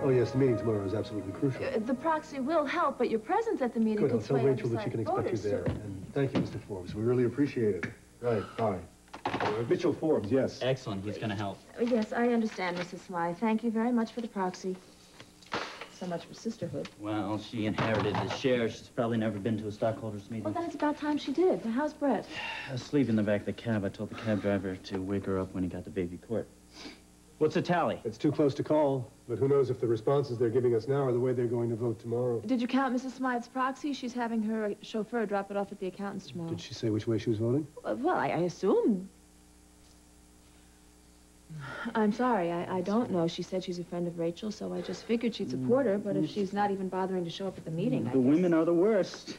Oh, yes, the meeting tomorrow is absolutely crucial. The proxy will help, but your presence at the meeting Good, could I'll tell sway Rachel that she can expect you there. And thank you, Mr. Forbes. We really appreciate it. Right, bye. Mitchell Forbes, yes. Excellent, he's gonna help. Yes, I understand, Mrs. Smythe. Thank you very much for the proxy. So much for sisterhood. Well, she inherited the share. She's probably never been to a stockholders meeting. Well, then it's about time she did. How's Brett? Asleep in the back of the cab. I told the cab driver to wake her up when he got to baby court. What's the tally? It's too close to call, but who knows if the responses they're giving us now are the way they're going to vote tomorrow. Did you count Mrs. Smythe's proxy? She's having her chauffeur drop it off at the accountant's tomorrow. Did she say which way she was voting? Well, I assume. I'm sorry, I don't know. She said she's a friend of Rachel, so I just figured she'd support her, but if she's not even bothering to show up at the meeting, The women are the worst.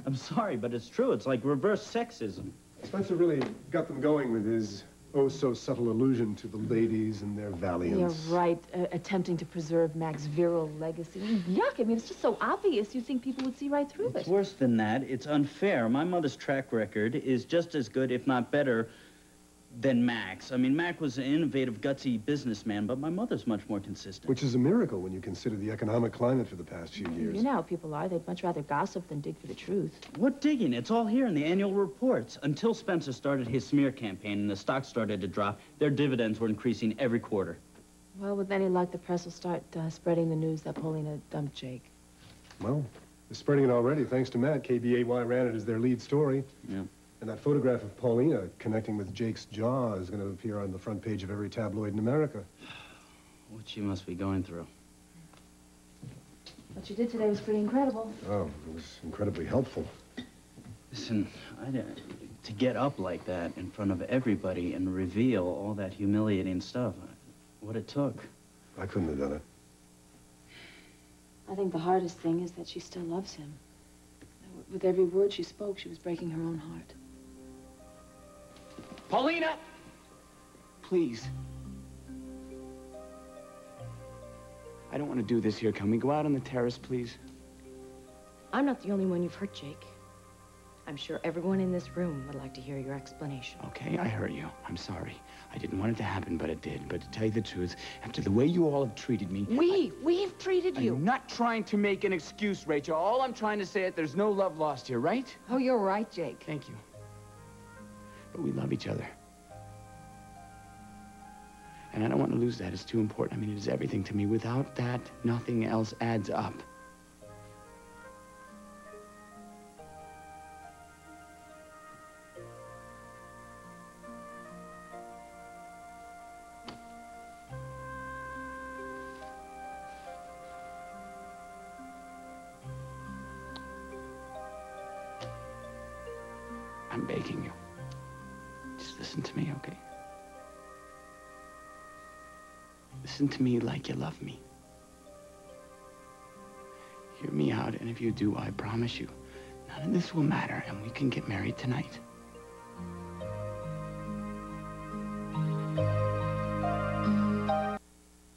I'm sorry, but it's true. It's like reverse sexism. Spencer really got them going with his oh-so-subtle allusion to the ladies and their valiance. You're right, attempting to preserve Mac's virile legacy. Yuck, I mean, it's just so obvious. You'd think people would see right through it. It's worse than that. It's unfair. My mother's track record is just as good, if not better, than Mac's. I mean, Mac was an innovative, gutsy businessman, but my mother's much more consistent. Which is a miracle when you consider the economic climate for the past few years. You know how people are. They'd much rather gossip than dig for the truth. What digging? It's all here in the annual reports. Until Spencer started his smear campaign and the stock started to drop, their dividends were increasing every quarter. Well, with any luck, the press will start spreading the news that Paulina dumped Jake. Well, they're spreading it already, thanks to Matt. KBAY ran it as their lead story. Yeah. And that photograph of Paulina connecting with Jake's jaw is going to appear on the front page of every tabloid in America. What she must be going through. What you did today was pretty incredible. Oh, it was incredibly helpful. Listen, to get up like that in front of everybody and reveal all that humiliating stuff, what it took. I couldn't have done it. I think the hardest thing is that she still loves him. With every word she spoke, she was breaking her own heart. Paulina! Please. I don't want to do this here. Can we go out on the terrace, please? I'm not the only one you've hurt, Jake. I'm sure everyone in this room would like to hear your explanation. Okay, I hurt you. I'm sorry. I didn't want it to happen, but it did. But to tell you the truth, after the way you all have treated me... We've treated you. I'm not trying to make an excuse, Rachel. All I'm trying to say is there's no love lost here, right? Oh, you're right, Jake. Thank you. But we love each other. And I don't want to lose that. It's too important. I mean, it is everything to me. Without that, nothing else adds up. I'm begging you. Just listen to me, okay? Listen to me like you love me. Hear me out, and if you do, I promise you, none of this will matter, and we can get married tonight.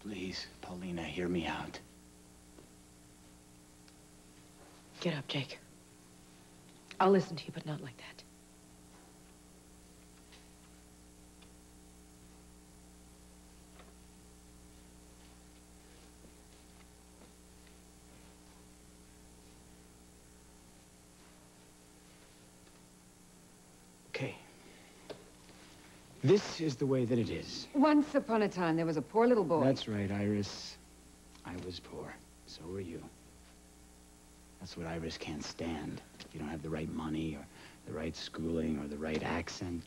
Please, Paulina, hear me out. Get up, Jake. I'll listen to you, but not like that. Okay. This is the way that it is. Once upon a time, there was a poor little boy. That's right, Iris. I was poor. So were you. That's what Iris can't stand. If you don't have the right money, or the right schooling, or the right accent.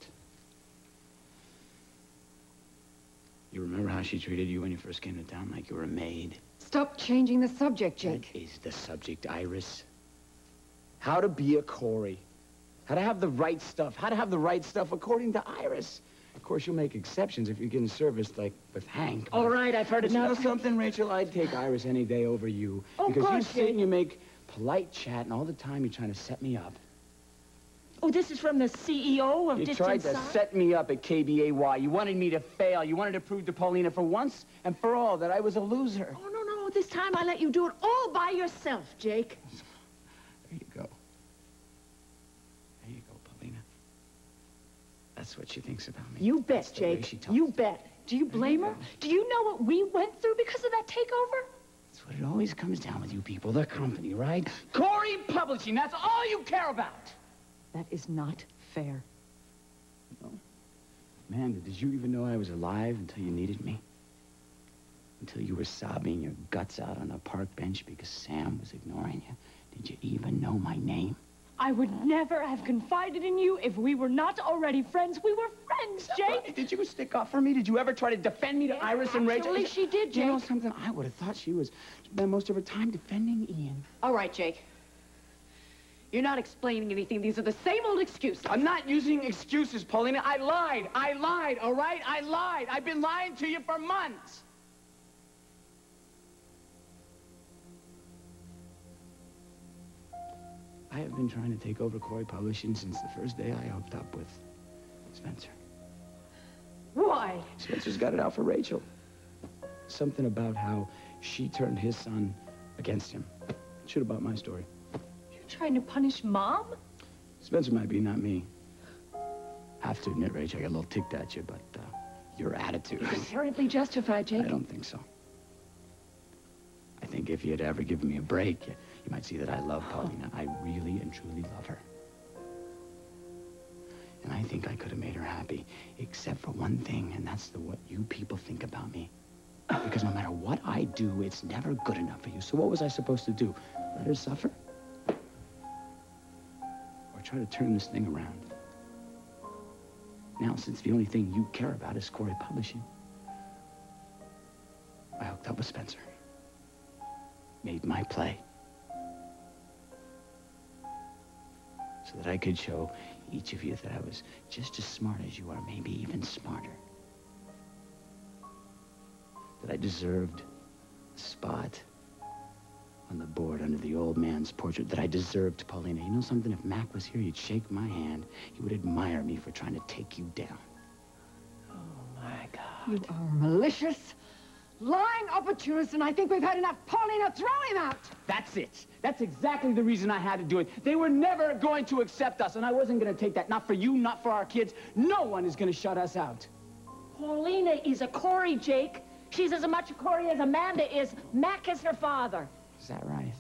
You remember how she treated you when you first came to town, like you were a maid? Stop changing the subject, Jake. That is the subject, Iris. How to be a Cory. How to have the right stuff. How to have the right stuff according to Iris. Of course, you'll make exceptions if you get in service, like with Hank. All right, I've heard But you know enough. something, Rachel? I'd take Iris any day over you. Oh, because you gosh, sit and you make polite chat, and all the time you're trying to set me up. Oh, this is from the CEO of You Distant tried to Side? set me up at KBAY. You wanted me to fail. You wanted to prove to Paulina for once and for all that I was a loser. Oh, no, no. This time I let you do it all by yourself, Jake. There you go. There you go, Paulina. That's what she thinks about me. You bet, That's the way Jake. she talks. You bet. Do you blame her? Do you know what we went through because of that takeover? what it always comes down with you people, the company, right? Cory Publishing, that's all you care about! That is not fair. No. Amanda, did you even know I was alive until you needed me? Until you were sobbing your guts out on a park bench because Sam was ignoring you? Did you even know my name? I would never have confided in you if we were not already friends. We were friends, Jake. Did you stick up for me? Did you ever try to defend me to Iris and Rachel? Actually, she did, Jake. You know something? I would have thought she was spent most of her time defending Ian. All right, Jake. You're not explaining anything. These are the same old excuses. I'm not using excuses, Paulina. I lied, all right? I lied. I've been lying to you for months. I have been trying to take over Cory Publishing since the first day I hooked up with Spencer. Why? Spencer's got it out for Rachel. Something about how she turned his son against him. Shit about my story. You're trying to punish Mom? Spencer might be, not me. Have to admit, Rachel, I got a little ticked at you, but your attitude... It's apparently justified, Jake. I don't think so. I think if you had ever given me a break, you might see that I love Paulina. I really and truly love her. And I think I could have made her happy, except for one thing, and that's what you people think about me. Because no matter what I do, it's never good enough for you. So what was I supposed to do? Let her suffer? Or try to turn this thing around? Now, since the only thing you care about is Cory Publishing, I hooked up with Spencer. Made my play. So that I could show each of you that I was just as smart as you are, maybe even smarter. That I deserved a spot on the board under the old man's portrait. That I deserved Paulina. You know something? If Mac was here, he'd shake my hand. He would admire me for trying to take you down. Oh, my God. You are malicious, lying opportunist, and I think we've had enough. Paulina, throw him out! That's it. That's exactly the reason I had to do it. They were never going to accept us, and I wasn't going to take that. Not for you, not for our kids. No one is going to shut us out. Paulina is a Cory, Jake. She's as much a Cory as Amanda is. Mac is her father. Is that right?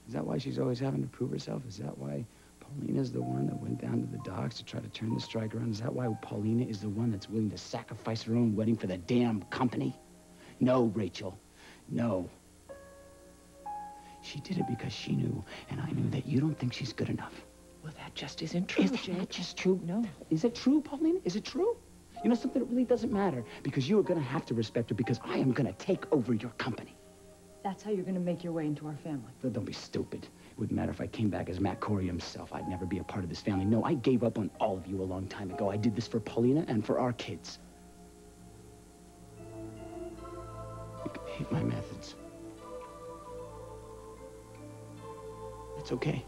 Is that why she's always having to prove herself? Is that why Paulina's the one that went down to the docks to try to turn the strike around? Is that why Paulina is the one that's willing to sacrifice her own wedding for the damn company? No, Rachel. No. She did it because she knew, and I knew, that you don't think she's good enough. Well, that just isn't true, Is that Jake. not just true? No. Is it true, Paulina? Is it true? You know something? It really doesn't matter, because you are going to have to respect her, because I am going to take over your company. That's how you're going to make your way into our family. Don't be stupid. It wouldn't matter if I came back as Matt Cory himself. I'd never be a part of this family. No, I gave up on all of you a long time ago. I did this for Paulina and for our kids. You can hate my methods. That's okay.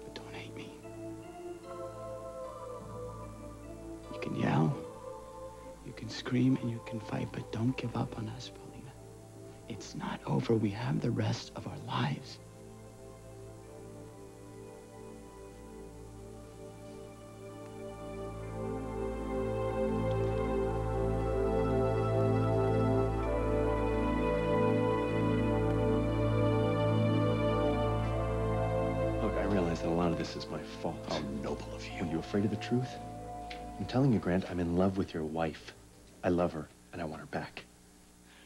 But don't hate me. You can yell, you can scream, and you can fight, but don't give up on us, Paulina. It's not over. We have the rest of our lives. Look, I realize that a lot of this is my fault. How noble of you. Are you afraid of the truth? I'm telling you, Grant, I'm in love with your wife. I love her, and I want her back.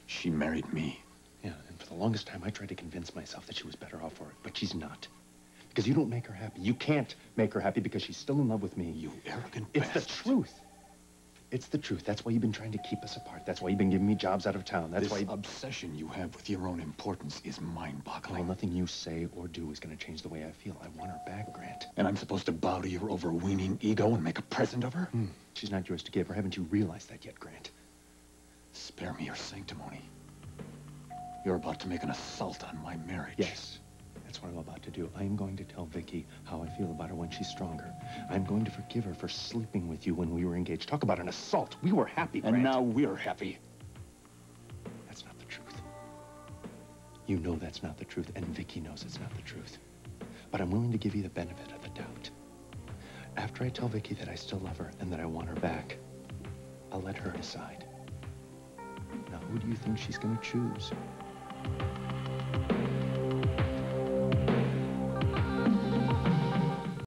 She married me. Yeah, and for the longest time, I tried to convince myself that she was better off for it, but she's not. Because you don't make her happy. You can't make her happy because she's still in love with me. You arrogant It's the bastard. truth. It's the truth. That's why you've been trying to keep us apart. That's why you've been giving me jobs out of town. That's This why... obsession you have with your own importance is Well, mind-boggling. nothing you say or do is going to change the way I feel. I want her back, Grant. And I'm supposed to bow to your overweening ego and make a present of her? She's not yours to give, or haven't you realized that yet, Grant? Spare me your sanctimony. You're about to make an assault on my marriage. Yes, that's what I'm about to do. I am going to tell Vicky how I feel about her when she's stronger. I'm going to forgive her for sleeping with you when we were engaged. Talk about an assault. We were happy, Grant. And now we're happy. That's not the truth. You know that's not the truth, and Vicky knows it's not the truth. But I'm willing to give you the benefit of the doubt. After I tell Vicky that I still love her and that I want her back, I'll let her decide. Now, who do you think she's going to choose?